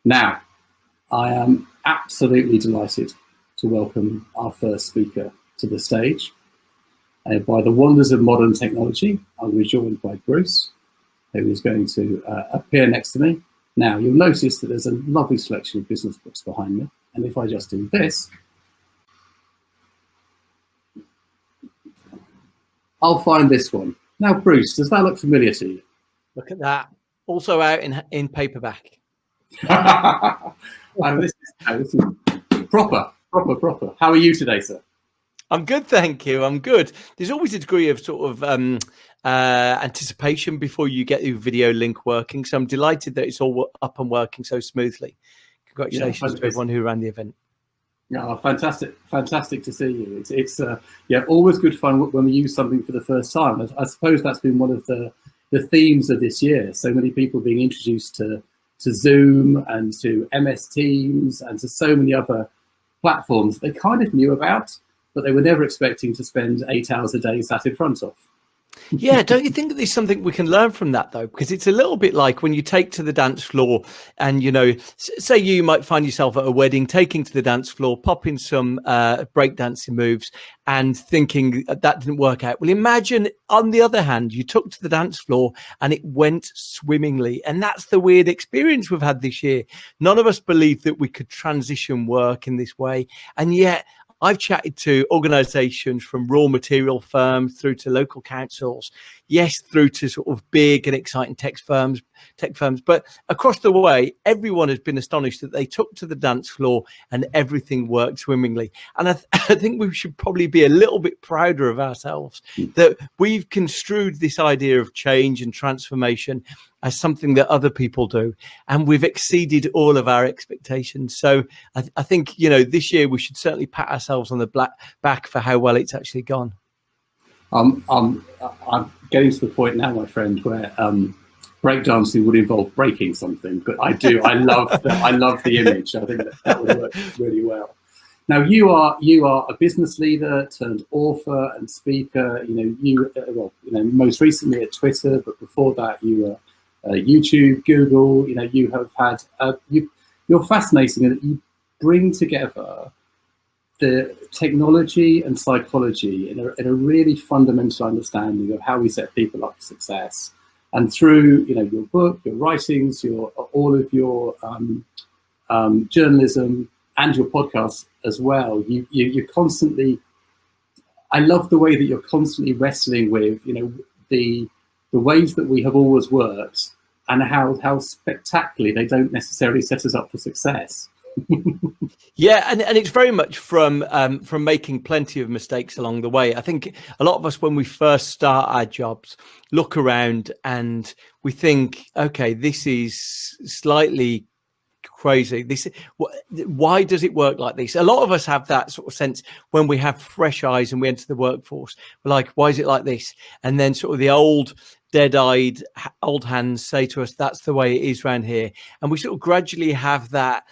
Now, I am absolutely delighted to welcome our first speaker to the stage. By the wonders of modern technology, I'm joined by Bruce, who is going to appear next to me. Now, you'll notice that there's a lovely selection of business books behind me. And if I just do this, I'll find this one. Now, Bruce, does that look familiar to you? Look at that. Also out in paperback. This is proper. How are you today, sir? I'm good, thank you. I'm good. There's always a degree of sort of anticipation before you get your video link working. So I'm delighted that it's all up and working so smoothly. Congratulations to everyone who ran the event. Yeah, fantastic to see you. It's always good fun when we use something for the first time. I suppose that's been one of the themes of this year. So many people being introduced to Zoom and to MS Teams and to so many other platforms they kind of knew about, but they were never expecting to spend 8 hours a day sat in front of. Yeah, don't you think that there's something we can learn from that, though? Because it's a little bit like when you take to the dance floor and, you know, say you might find yourself at a wedding, taking to the dance floor, popping some breakdancing moves and thinking that didn't work out. Well, imagine, on the other hand, you took to the dance floor and it went swimmingly. And that's the weird experience we've had this year. None of us believed that we could transition work in this way. And yet, I've chatted to organizations from raw material firms through to local councils, yes, through to sort of big and exciting tech firms. But across the way, everyone has been astonished that they took to the dance floor and everything worked swimmingly. And I think we should probably be a little bit prouder of ourselves that we've construed this idea of change and transformation as something that other people do, and we've exceeded all of our expectations. So I think, you know, this year we should certainly pat ourselves on the back for how well it's actually gone. I'm getting to the point now, my friend, where breakdancing would involve breaking something, but I love the image. I think that would work really well. Now, you are a business leader turned author and speaker. You know, most recently at Twitter, but before that you were YouTube, Google. You know, you have had you're fascinating in that you bring together the technology and psychology in a really fundamental understanding of how we set people up for success. And through, you know, your book, your writings, all of your journalism and your podcasts as well, you're constantly. I love the way that you're constantly wrestling with, you know, the ways that we have always worked and how spectacularly they don't necessarily set us up for success. Yeah, and it's very much from making plenty of mistakes along the way. I think a lot of us, when we first start our jobs, look around and we think, okay, this is slightly crazy. Why does it work like this? A lot of us have that sort of sense when we have fresh eyes and we enter the workforce. We're like, why is it like this? And then sort of the old dead-eyed old hands say to us, that's the way it is around here. And we sort of gradually have that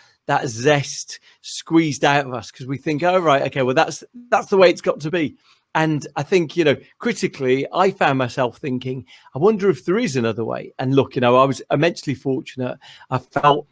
zest squeezed out of us because we think, oh, right, okay, well, that's the way it's got to be. And I think, you know, critically, I found myself thinking, I wonder if there is another way. And look, you know, I was immensely fortunate. I felt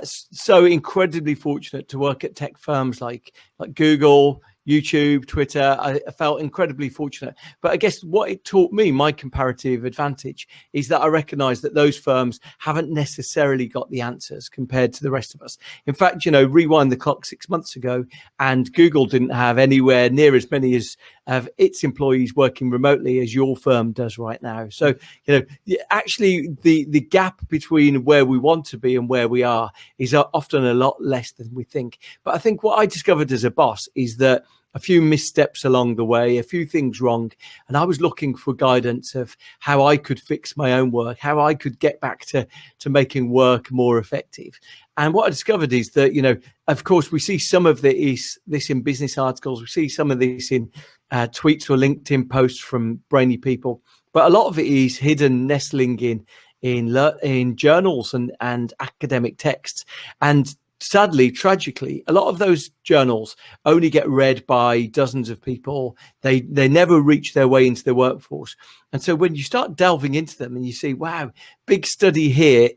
so incredibly fortunate to work at tech firms like Google, YouTube, Twitter. I felt incredibly fortunate. But I guess what it taught me, my comparative advantage, is that I recognize that those firms haven't necessarily got the answers compared to the rest of us. In fact, you know, rewind the clock 6 months ago, and Google didn't have anywhere near as many of its employees working remotely as your firm does right now. So, you know, actually the gap between where we want to be and where we are is often a lot less than we think. But I think what I discovered as a boss is that a few missteps along the way, a few things wrong. And I was looking for guidance of how I could fix my own work, how I could get back to making work more effective. And what I discovered is that, you know, of course, we see some of this in business articles. We see some of this in tweets or LinkedIn posts from brainy people. But a lot of it is hidden, nestling in journals and academic texts. And sadly, tragically, a lot of those journals only get read by dozens of people. They never reach their way into the workforce. And so when you start delving into them and you see, wow, big study here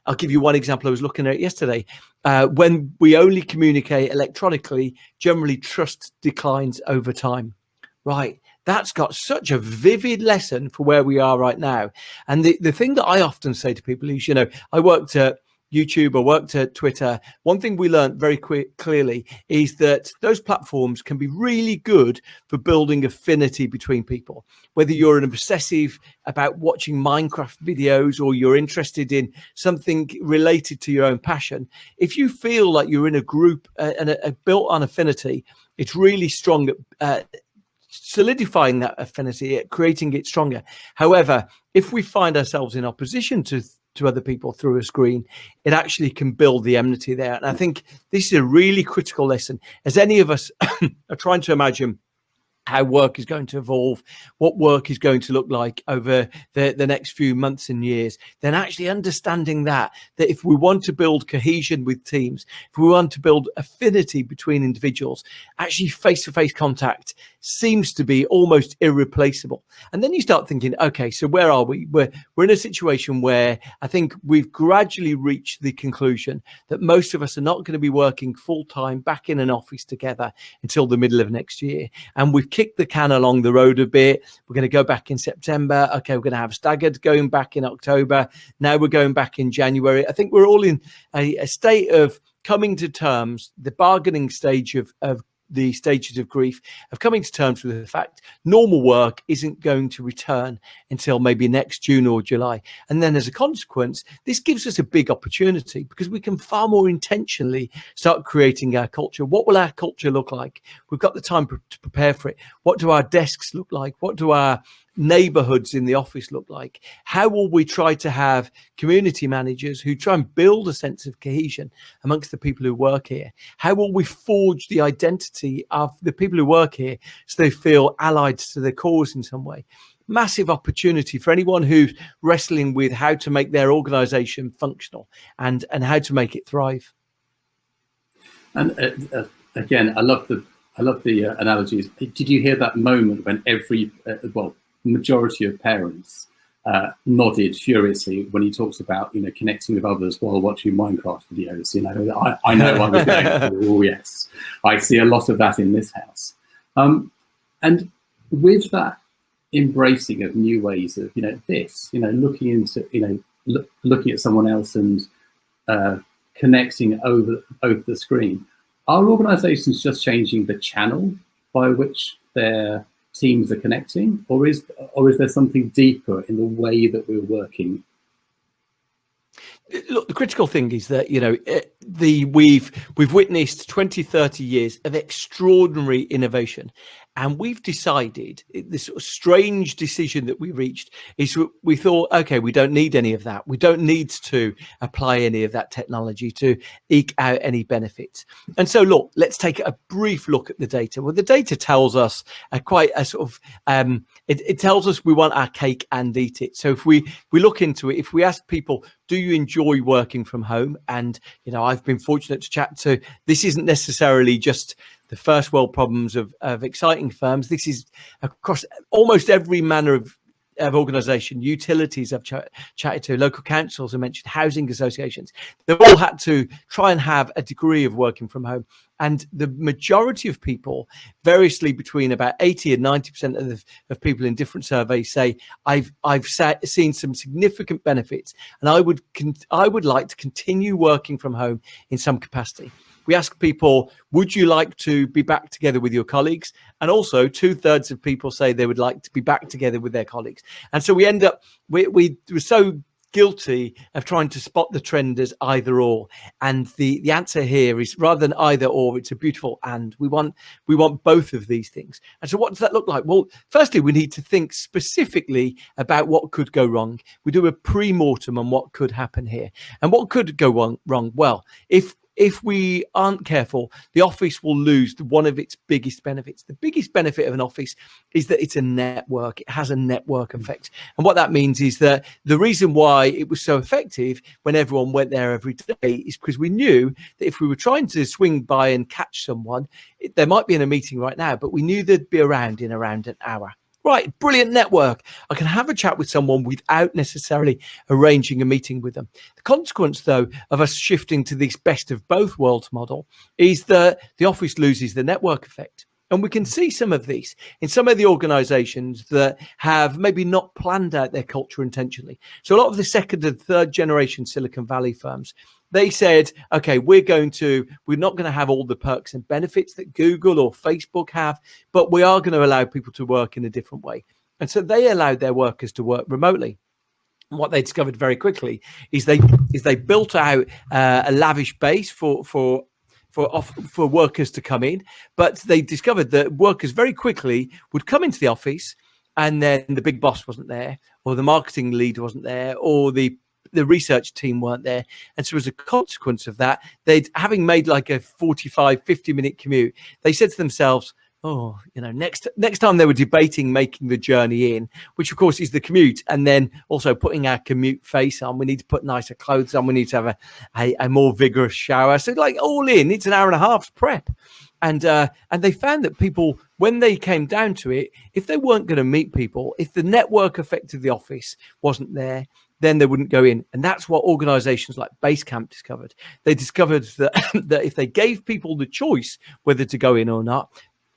I'll give you one example I was looking at yesterday. When we only communicate electronically, generally trust declines over time. Right. That's got such a vivid lesson for where we are right now. And the thing that I often say to people is, I worked at YouTube, I worked at Twitter. One thing we learned very clearly is that those platforms can be really good for building affinity between people. Whether you're an obsessive about watching Minecraft videos or you're interested in something related to your own passion, if you feel like you're in a group and built on affinity, it's really strong at solidifying that affinity, creating it stronger. However, if we find ourselves in opposition to other people through a screen, it actually can build the enmity there. And I think this is a really critical lesson. As any of us are trying to imagine how work is going to evolve, what work is going to look like over the next few months and years, then actually understanding that if we want to build cohesion with teams, if we want to build affinity between individuals, actually face-to-face contact seems to be almost irreplaceable. And then you start thinking, okay, so where are we? We're in a situation where I think we've gradually reached the conclusion that most of us are not going to be working full-time back in an office together until the middle of next year. And we've kicked the can along the road a bit. We're going to go back in September. Okay, we're going to have staggered going back in October. Now we're going back in January. I think we're all in a state of coming to terms, the bargaining stage of the stages of grief, of coming to terms with the fact normal work isn't going to return until maybe next June or July. And then as a consequence, this gives us a big opportunity because we can far more intentionally start creating our culture. What will our culture look like? We've got the time to prepare for it. What do our desks look like? What do our neighborhoods in the office look like? How will we try to have community managers who try and build a sense of cohesion amongst the people who work here? How will we forge the identity of the people who work here so they feel allied to the cause in some way? Massive opportunity for anyone who's wrestling with how to make their organization functional and how to make it thrive. And again, I love the analogies. Did you hear that moment when majority of parents nodded furiously when he talks about connecting with others while watching Minecraft videos? I know I was going, oh yes, I see a lot of that in this house. And with that embracing of new ways of looking into looking at someone else and connecting over the screen, are organizations just changing the channel by which their teams are connecting, or is there something deeper in the way that we're working? Look, the critical thing is that we've witnessed 20-30 years of extraordinary innovation, and we've decided, this sort of strange decision that we reached is we thought, okay, we don't need any of that. We don't need to apply any of that technology to eke out any benefits. And so, look, let's take a brief look at the data. Well, the data tells us it tells us we want our cake and eat it. So if we look into it, if we ask people, do you enjoy working from home? And, I've been fortunate to chat to, this isn't necessarily just the first world problems of exciting firms. This is across almost every manner of organization. Utilities I've chatted to, local councils I mentioned, housing associations. They've all had to try and have a degree of working from home. And the majority of people, variously between about 80 and 90% of people in different surveys say, I've seen some significant benefits, and I would like to continue working from home in some capacity. We ask people, would you like to be back together with your colleagues? And also 2/3 of people say they would like to be back together with their colleagues. And so we end up, we were so guilty of trying to spot the trend as either or. And the answer here is, rather than either or, it's a beautiful and. We want both of these things. And so what does that look like? Well, firstly, we need to think specifically about what could go wrong. We do a pre-mortem on what could happen here. And what could go wrong? Well, if if we aren't careful, the office will lose one of its biggest benefits. The biggest benefit of an office is that it's a network. It has a network effect. And what that means is that the reason why it was so effective when everyone went there every day is because we knew that if we were trying to swing by and catch someone, they might be in a meeting right now, but we knew they'd be around in around an hour. Right, brilliant network. I can have a chat with someone without necessarily arranging a meeting with them. The consequence, though, of us shifting to this best of both worlds model is that the office loses the network effect. And we can see some of these in some of the organizations that have maybe not planned out their culture intentionally. So a lot of the second and third generation Silicon Valley firms, they said, okay, we're not going to have all the perks and benefits that Google or Facebook have, but we are going to allow people to work in a different way. And so they allowed their workers to work remotely. And what they discovered very quickly is they built out a lavish base for workers to come in, but they discovered that workers very quickly would come into the office and then the big boss wasn't there, or the marketing lead wasn't there, or the research team weren't there. And so as a consequence of that, having made like a 45, 50-minute commute, they said to themselves, oh, next time they were debating making the journey in, which of course is the commute, and then also putting our commute face on, we need to put nicer clothes on, we need to have a more vigorous shower. So like all in, it's an hour and a half's prep. And they found that people, when they came down to it, if they weren't going to meet people, if the network effect of the office wasn't there, then they wouldn't go in. And that's what organizations like Basecamp discovered. They discovered that if they gave people the choice whether to go in or not,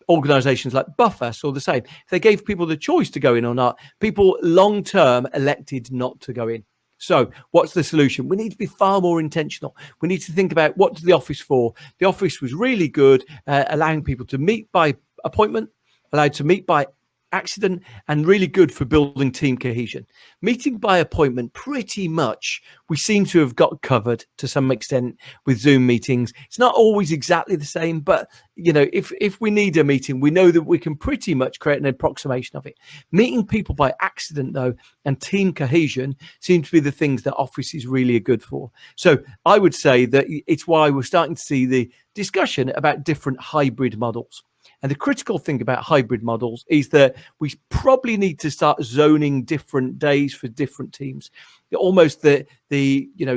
organizations like Buffer saw the same. If they gave people the choice to go in or not, people long-term elected not to go in. So what's the solution? We need to be far more intentional. We need to think about what's the office for. The office was really good, allowing people to meet by appointment, allowed to meet by accident, and really good for building team cohesion. Meeting by appointment, pretty much we seem to have got covered to some extent with Zoom meetings. It's not always exactly the same, but if we need a meeting, we know that we can pretty much create an approximation of it. Meeting people by accident, though, and team cohesion seem to be the things that Office is really good for. So I would say that it's why we're starting to see the discussion about different hybrid models. And the critical thing about hybrid models is that we probably need to start zoning different days for different teams. Almost the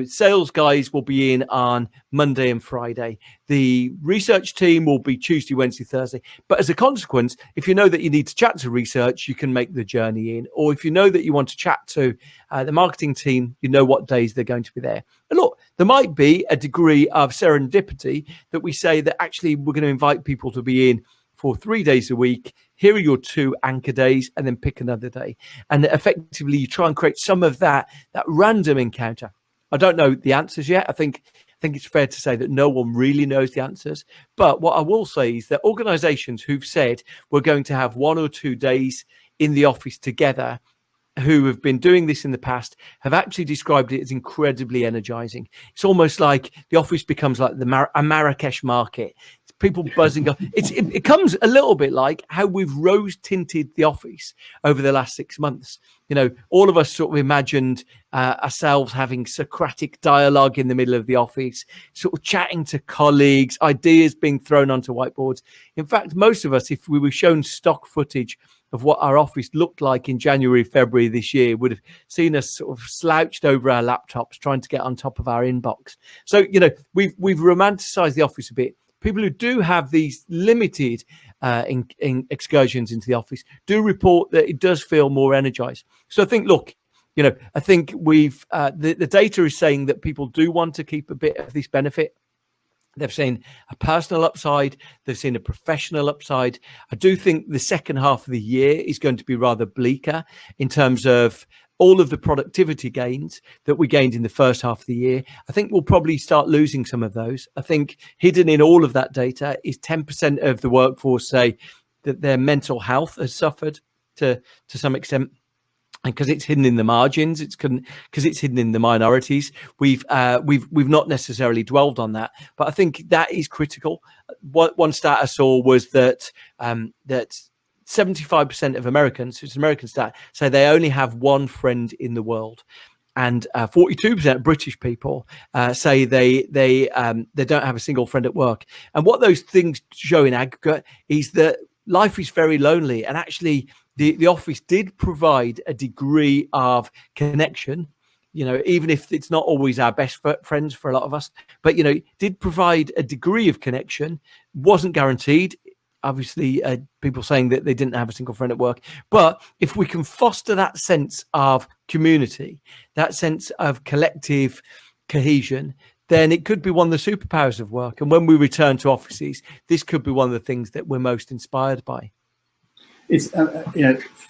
sales guys will be in on Monday and Friday. The research team will be Tuesday, Wednesday, Thursday. But as a consequence, if you know that you need to chat to research, you can make the journey in. Or if you know that you want to chat to the marketing team, you know what days they're going to be there. And look, there might be a degree of serendipity that we say that actually we're going to invite people to be in for 3 days a week. Here are your 2 anchor days, and then pick another day. And effectively, you try and create some of that random encounter. I don't know the answers yet. I think it's fair to say that no one really knows the answers. But what I will say is that organizations who've said we're going to have 1 or 2 days in the office together, who have been doing this in the past, have actually described it as incredibly energizing. It's almost like the office becomes like a Marrakesh market. People buzzing up. It comes a little bit like how we've rose tinted the office over the last 6 months. All of us sort of imagined ourselves having Socratic dialogue in the middle of the office, sort of chatting to colleagues, ideas being thrown onto whiteboards. In fact, most of us, if we were shown stock footage of what our office looked like in January, February this year, would have seen us sort of slouched over our laptops trying to get on top of our inbox. So, we've romanticized the office a bit. People who do have these limited in excursions into the office do report that it does feel more energized. So I think, look, I think we've the data is saying that people do want to keep a bit of this benefit. They've seen a personal upside. They've seen a professional upside. I do think the second half of the year is going to be rather bleaker in terms of all of the productivity gains that we gained in the first half of the year. I think we'll probably start losing some of those. I think hidden in all of that data is 10% of the workforce say that their mental health has suffered to some extent. And because it's hidden in the margins, because it's hidden in the minorities, we've not necessarily dwelled on that. But I think that is critical. One stat I saw was that 75% of Americans, it's an American stat, say they only have one friend in the world. and 42% of British people say they don't have a single friend at work. And what those things show in aggregate is that life is very lonely, and actually the office did provide a degree of connection, even if it's not always our best friends for a lot of us, but did provide a degree of connection. Wasn't guaranteed, obviously, people saying that they didn't have a single friend at work. But if we can foster that sense of community, that sense of collective cohesion, then it could be one of the superpowers of work. And when we return to offices, this could be one of the things that we're most inspired by. It's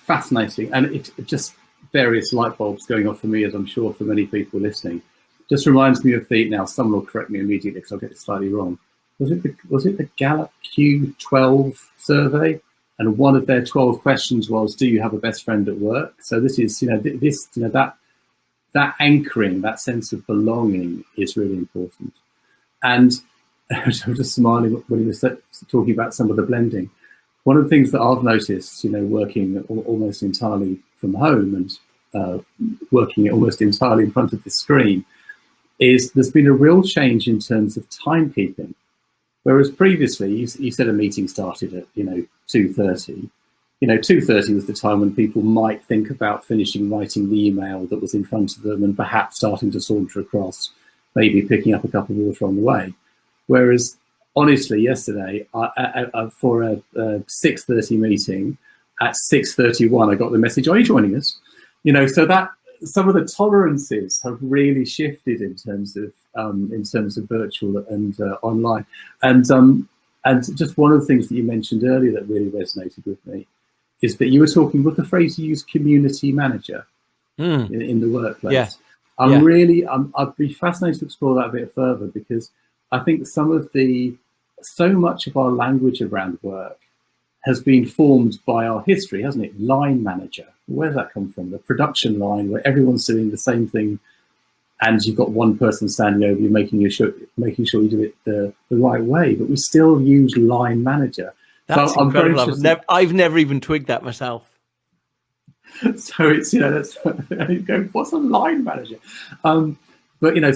fascinating, and it just various light bulbs going off for me, as I'm sure for many people listening. Just reminds me of now someone will correct me immediately because I'll get it slightly wrong. Was it the Gallup Q12 survey? And one of their 12 questions was, do you have a best friend at work? So this is, that anchoring, that sense of belonging is really important. And I was just smiling when he was talking about some of the blending. One of the things that I've noticed, working almost entirely from home and working almost entirely in front of the screen, is there's been a real change in terms of timekeeping. Whereas previously, you said a meeting started at 2:30. 2:30 was the time when people might think about finishing writing the email that was in front of them and perhaps starting to saunter across, maybe picking up a cup of water on the way. Whereas honestly, yesterday for a 6:30 meeting, at 6:31 I got the message, "Are you joining us?" So that some of the tolerances have really shifted in terms of virtual and online. And just one of the things that you mentioned earlier that really resonated with me is that you were talking with the phrase you used, community manager, in the workplace. Yeah. I'd be fascinated to explore that a bit further, because I think so much of our language around work has been formed by our history, hasn't it? Line manager. Where's that come from? The production line, where everyone's doing the same thing, and you've got one person standing over you, making sure you do it the right way. But we still use line manager. That's so incredible. I've never even twigged that myself. So it's that's what's a line manager? But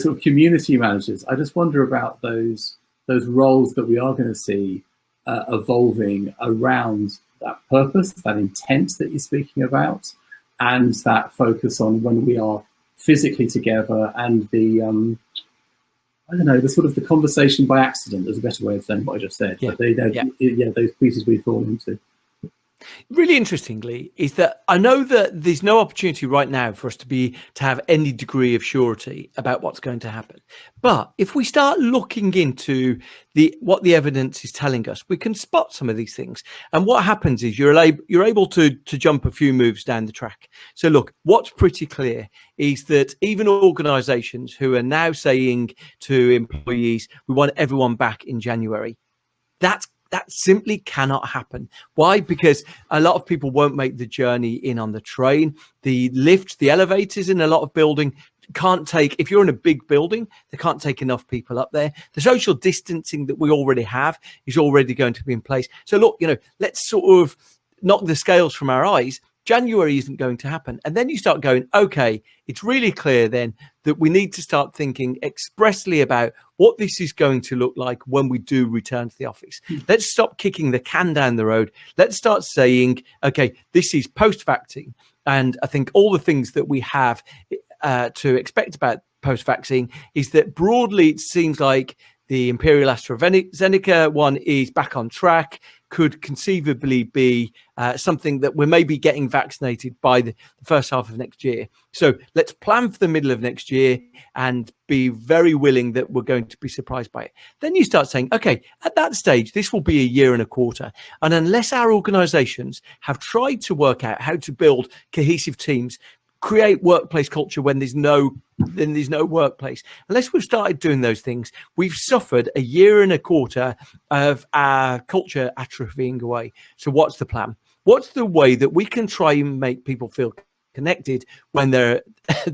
sort of community managers. I just wonder about those roles that we are going to see evolving around that purpose, that intent that you're speaking about, and that focus on when we are physically together, and the the conversation by accident is a better way of saying what I just said. Yeah. But those pieces we fall into. Really interestingly is that I know that there's no opportunity right now for us to have any degree of surety about what's going to happen. But if we start looking into what the evidence is telling us, we can spot some of these things. And what happens is you're able to jump a few moves down the track. So look, what's pretty clear is that even organizations who are now saying to employees, we want everyone back in January, that simply cannot happen. Why? Because a lot of people won't make the journey in on the train. The lift, the elevators in a lot of building can't take, if you're in a big building, they can't take enough people up there. The social distancing that we already have is already going to be in place. So look, let's sort of knock the scales from our eyes. January isn't going to happen. And then you start going, okay, it's really clear then that we need to start thinking expressly about what this is going to look like when we do return to the office. Let's stop kicking the can down the road. Let's start saying, okay, this is post-vaccine. And I think all the things that we have to expect about post-vaccine is that broadly it seems like the Imperial AstraZeneca one is back on track, could conceivably be something that we're maybe getting vaccinated by the first half of next year. So let's plan for the middle of next year and be very willing that we're going to be surprised by it. Then you start saying, okay, at that stage, this will be a year and a quarter. And unless our organizations have tried to work out how to build cohesive teams, create workplace culture when there's no workplace. Unless we've started doing those things, we've suffered a year and a quarter of our culture atrophying away. So what's the plan? What's the way that we can try and make people feel connected when they're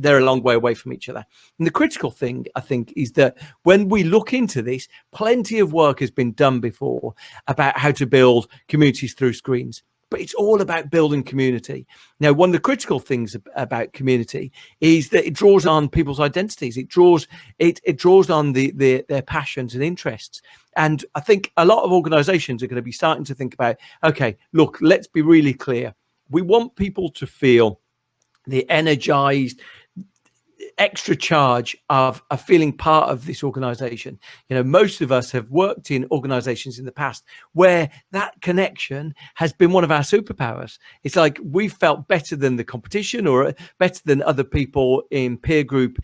a long way away from each other? And the critical thing, I think, is that when we look into this, plenty of work has been done before about how to build communities through screens. but it's all about building community. Now, one of the critical things about community is that it draws on people's identities. It draws on their passions and interests. And I think a lot of organizations are going to be starting to think about, okay, look, let's be really clear. We want people to feel the energized, extra charge of feeling part of this organization. Most of us have worked in organizations in the past where that connection has been one of our superpowers. It's like we felt better than the competition or better than other people in peer group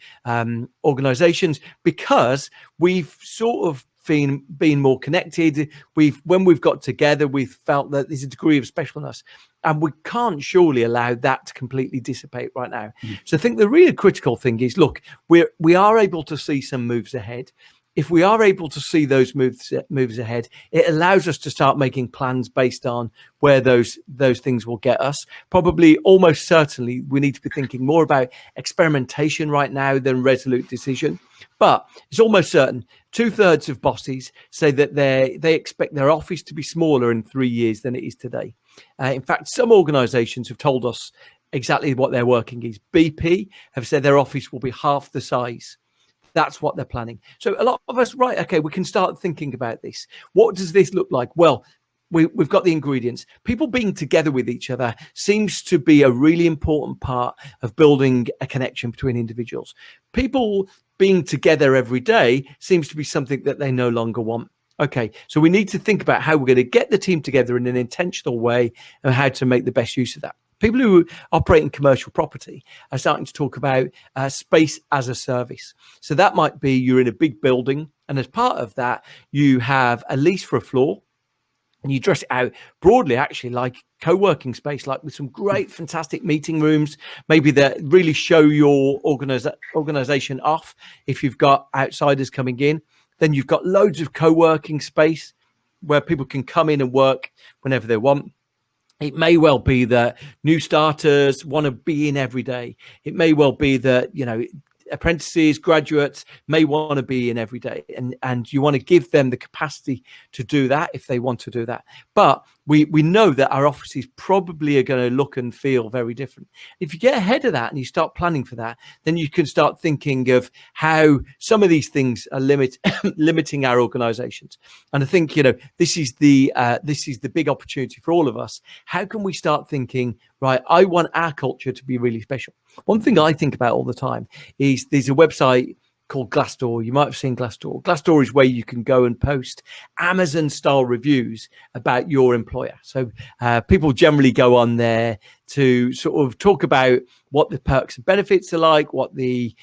organizations because we've sort of been more connected. When we've got together, we've felt that there's a degree of specialness, and we can't surely allow that to completely dissipate right now. So I think the really critical thing is, look, we are able to see some moves ahead. If we are able to see those moves ahead, it allows us to start making plans based on where those things will get us. Probably, almost certainly, we need to be thinking more about experimentation right now than resolute decision. But it's almost certain 2/3 of bosses say that they expect their office to be smaller in 3 years than it is today. In fact, some organizations have told us exactly what their working is. BP have said their office will be half the size. That's what they're planning. So a lot of us, right, okay, we can start thinking about this. What does this look like? Well, we've got the ingredients. People being together with each other seems to be a really important part of building a connection between individuals. People being together every day seems to be something that they no longer want. Okay, so we need to think about how we're going to get the team together in an intentional way and how to make the best use of that. People who operate in commercial property are starting to talk about space as a service. So that might be you're in a big building, and as part of that, you have a lease for a floor, and you dress it out broadly, actually, like co-working space, like with some great, fantastic meeting rooms, maybe that really show your organization off if you've got outsiders coming in. Then you've got loads of co-working space where people can come in and work whenever they want. It may well be that new starters want to be in every day. It may well be that, apprentices, graduates may want to be in every day, and you want to give them the capacity to do that if they want to do that. But we know that our offices probably are going to look and feel very different. If you get ahead of that and you start planning for that, then you can start thinking of how some of these things are limiting our organizations. And I think, this is the big opportunity for all of us. How can we start thinking, right, I want our culture to be really special. One thing I think about all the time is there's a website called Glassdoor. You might have seen Glassdoor. Glassdoor is where you can go and post Amazon-style reviews about your employer. So people generally go on there to sort of talk about what the perks and benefits are like, what the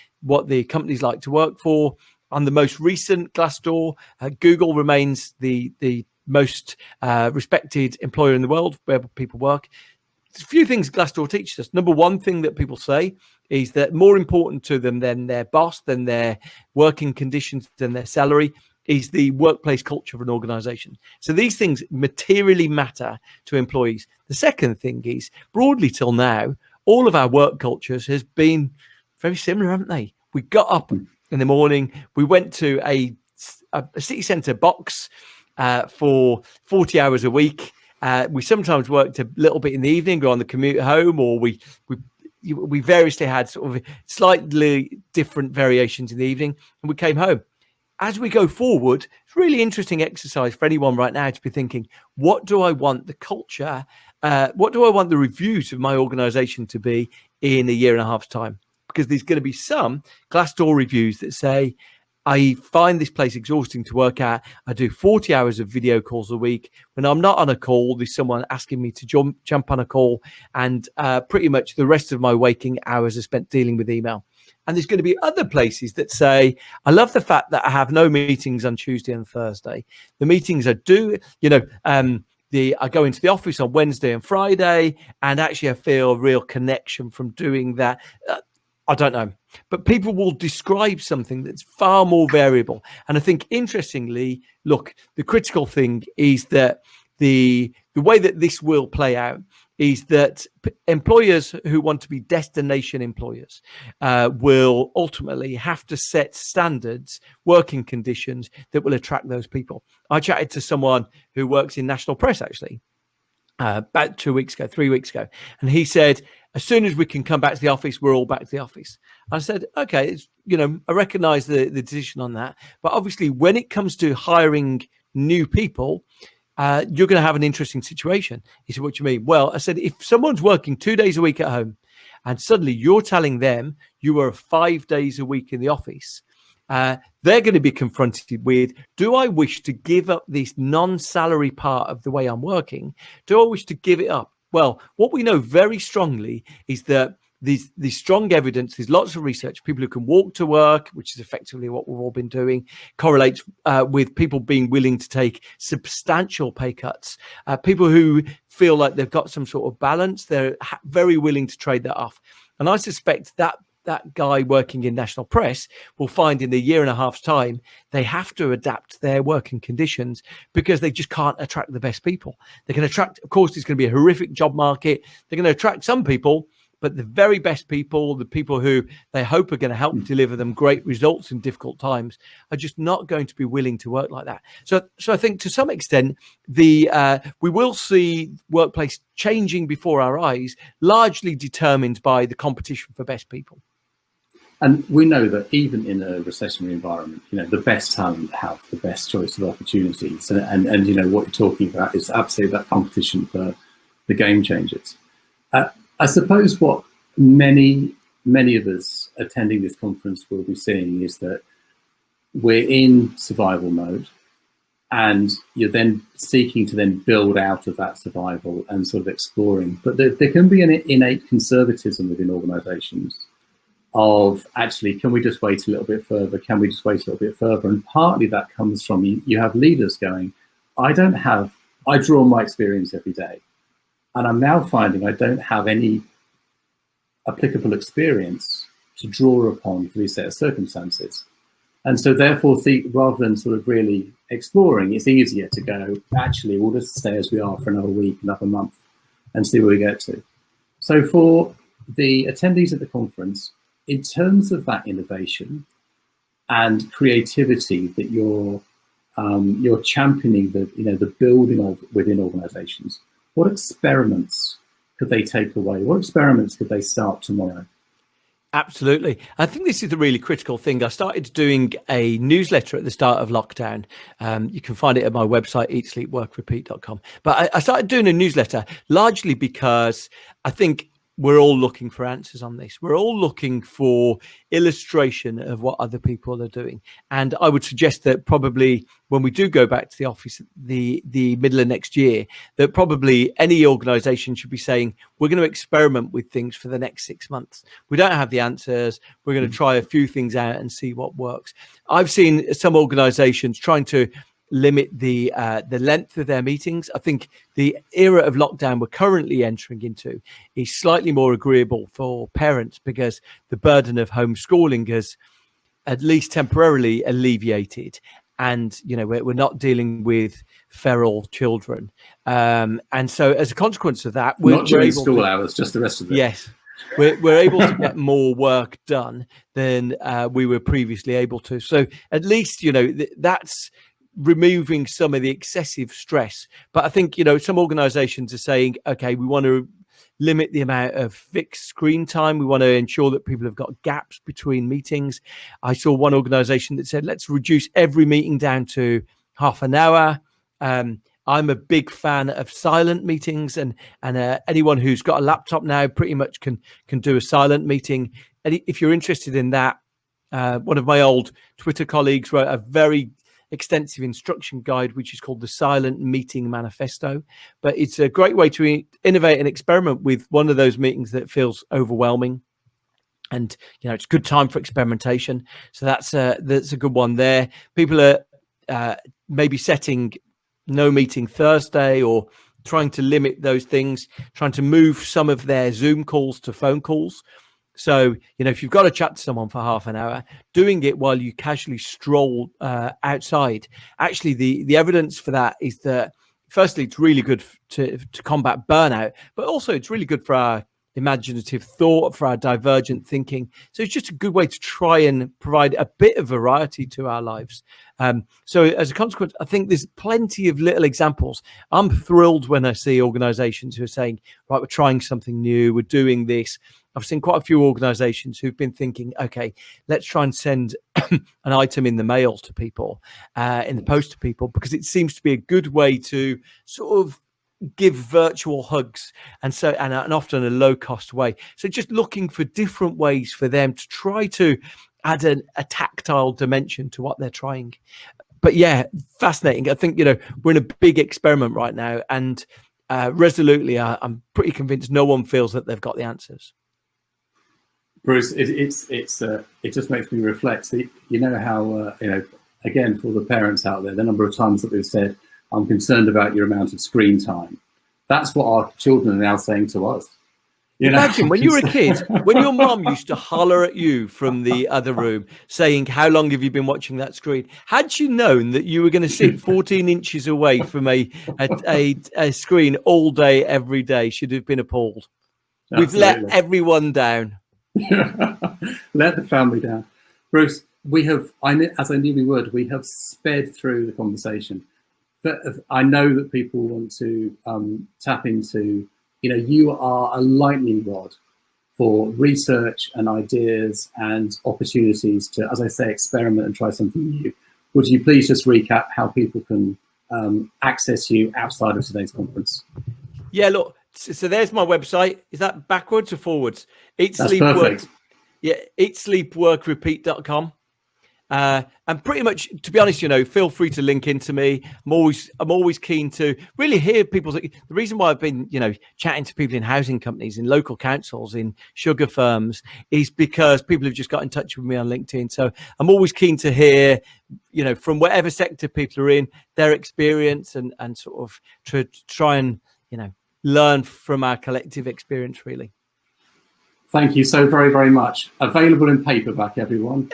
companies like to work for. On the most recent Glassdoor, Google remains the most respected employer in the world where people work. There's a few things Glassdoor teaches us. Number one thing that people say is that more important to them than their boss, than their working conditions, than their salary, is the workplace culture of an organization. So these things materially matter to employees. The second thing is, broadly till now, all of our work cultures has been very similar, haven't they? We got up in the morning, we went to a city centre box for 40 hours a week. We sometimes worked a little bit in the evening, go on the commute home, or we variously had sort of slightly different variations in the evening, and we came home. As we go forward, it's a really interesting exercise for anyone right now to be thinking, what do I want the culture, what do I want the reviews of my organization to be in a year and a half's time? Because there's going to be some Glassdoor reviews that say, I find this place exhausting to work at. I do 40 hours of video calls a week. When I'm not on a call, there's someone asking me to jump on a call, and pretty much the rest of my waking hours are spent dealing with email. And there's going to be other places that say, I love the fact that I have no meetings on Tuesday and Thursday. The meetings I do, I go into the office on Wednesday and Friday, and actually I feel a real connection from doing that. I don't know, but people will describe something that's far more variable. And I think, interestingly, look, the critical thing is that the way that this will play out is that employers who want to be destination employers will ultimately have to set standards, working conditions that will attract those people. I chatted to someone who works in national press, actually, about 2 weeks ago, 3 weeks ago. And he said, as soon as we can come back to the office, we're all back to the office. I said, okay, it's, I recognize the decision on that. But obviously, when it comes to hiring new people, you're going to have an interesting situation. He said, what do you mean? Well, I said, if someone's working 2 days a week at home and suddenly you're telling them you are 5 days a week in the office, they're going to be confronted with, do I wish to give up this non-salary part of the way I'm working? Do I wish to give it up? Well, what we know very strongly is that these strong evidence, there's lots of research, people who can walk to work, which is effectively what we've all been doing, correlates with people being willing to take substantial pay cuts. People who feel like they've got some sort of balance, they're very willing to trade that off. And I suspect that guy working in national press will find in a year and a half's time, they have to adapt their working conditions because they just can't attract the best people. They can attract, of course, it's going to be a horrific job market. They're going to attract some people, but the very best people, the people who they hope are going to help deliver them great results in difficult times, are just not going to be willing to work like that. So I think to some extent, we will see workplace changing before our eyes, largely determined by the competition for best people. And we know that even in a recessionary environment, the best talent have the best choice of opportunities. And what you're talking about is absolutely that competition for the game changers. I suppose what many of us attending this conference will be seeing is that we're in survival mode, and you're then seeking to then build out of that survival and sort of exploring. But there can be an innate conservatism within organizations of, actually, can we just wait a little bit further? Can we just wait a little bit further? And partly that comes from you have leaders going, I draw on my experience every day. And I'm now finding I don't have any applicable experience to draw upon for these set of circumstances. And so therefore, rather than sort of really exploring, it's easier to go, actually, we'll just stay as we are for another week, another month, and see where we get to. So for the attendees at the conference, in terms of that innovation and creativity that you're championing, the building of within organizations, what experiments could they take away? What experiments could they start tomorrow? Absolutely. I think this is the really critical thing. I started doing a newsletter at the start of lockdown. You can find it at my website, eatsleepworkrepeat.com. But I started doing a newsletter largely because I think we're all looking for answers on this. We're all looking for illustration of what other people are doing. And I would suggest that probably when we do go back to the office the middle of next year, that probably any organization should be saying, we're going to experiment with things for the next 6 months. We don't have the answers. We're going to try a few things out and see what works. I've seen some organizations trying to limit the length of their meetings. I think the era of lockdown we're currently entering into is slightly more agreeable for parents because the burden of homeschooling has at least temporarily alleviated. And, we're not dealing with feral children. And so as a consequence of that, we're not during school hours, just the rest of it. Yes. We're able to get more work done than we were previously able to. So at least, that's removing some of the excessive stress. But I think, some organizations are saying, okay, we want to limit the amount of fixed screen time. We want to ensure that people have got gaps between meetings. I saw one organization that said, let's reduce every meeting down to half an hour. I'm a big fan of silent meetings, and anyone who's got a laptop now pretty much can do a silent meeting. And if you're interested in that, one of my old Twitter colleagues wrote a very extensive instruction guide, which is called the Silent Meeting Manifesto. But it's a great way to innovate and experiment with one of those meetings that feels overwhelming. And, it's a good time for experimentation. So that's a good one there. People are maybe setting no meeting Thursday, or trying to limit those things, trying to move some of their Zoom calls to phone calls. So, if you've got to chat to someone for half an hour, doing it while you casually stroll outside. Actually, the evidence for that is that, firstly, it's really good to combat burnout, but also it's really good for our imaginative thought, for our divergent thinking. So it's just a good way to try and provide a bit of variety to our lives. So as a consequence, I think there's plenty of little examples. I'm thrilled when I see organizations who are saying, right, we're trying something new, we're doing this. I've seen quite a few organizations who've been thinking, okay, let's try and send an item in the mail to people, in the post to people, because it seems to be a good way to sort of give virtual hugs, and often a low cost way. So just looking for different ways for them to try to add a tactile dimension to what they're trying. But yeah, fascinating. I think, we're in a big experiment right now, and resolutely, I'm pretty convinced no one feels that they've got the answers. Bruce, it just makes me reflect. You know how again, for the parents out there, the number of times that we've said, I'm concerned about your amount of screen time. That's what our children are now saying to us. Imagine when you were a kid, when your mom used to holler at you from the other room saying, how long have you been watching that screen? Had she known that you were going to sit 14 inches away from a screen all day, every day, she'd have been appalled. Absolutely. We've let everyone down. Let the family down. Bruce, as I knew we would, we have sped through the conversation. But I know that people want to tap into, you are a lightning rod for research and ideas and opportunities to, as I say, experiment and try something new. Would you please just recap how people can access you outside of today's conference? Yeah, look, so there's my website. Is that backwards or forwards? That's perfect. eatsleepworkrepeat.com. And pretty much, to be honest, feel free to link into me. I'm always keen to really hear people's. The reason why I've been, chatting to people in housing companies, in local councils, in sugar firms, is because people have just got in touch with me on LinkedIn. So I'm always keen to hear, from whatever sector people are in, their experience, and sort of to try and, learn from our collective experience, really. Thank you so very, very much. Available in paperback, everyone.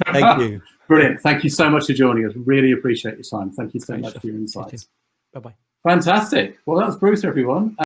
Thank you. Brilliant. Thank you so much for joining us. Really appreciate your time. Thank you so much for your insights. Bye-bye. Fantastic. Well, that was Bruce, everyone.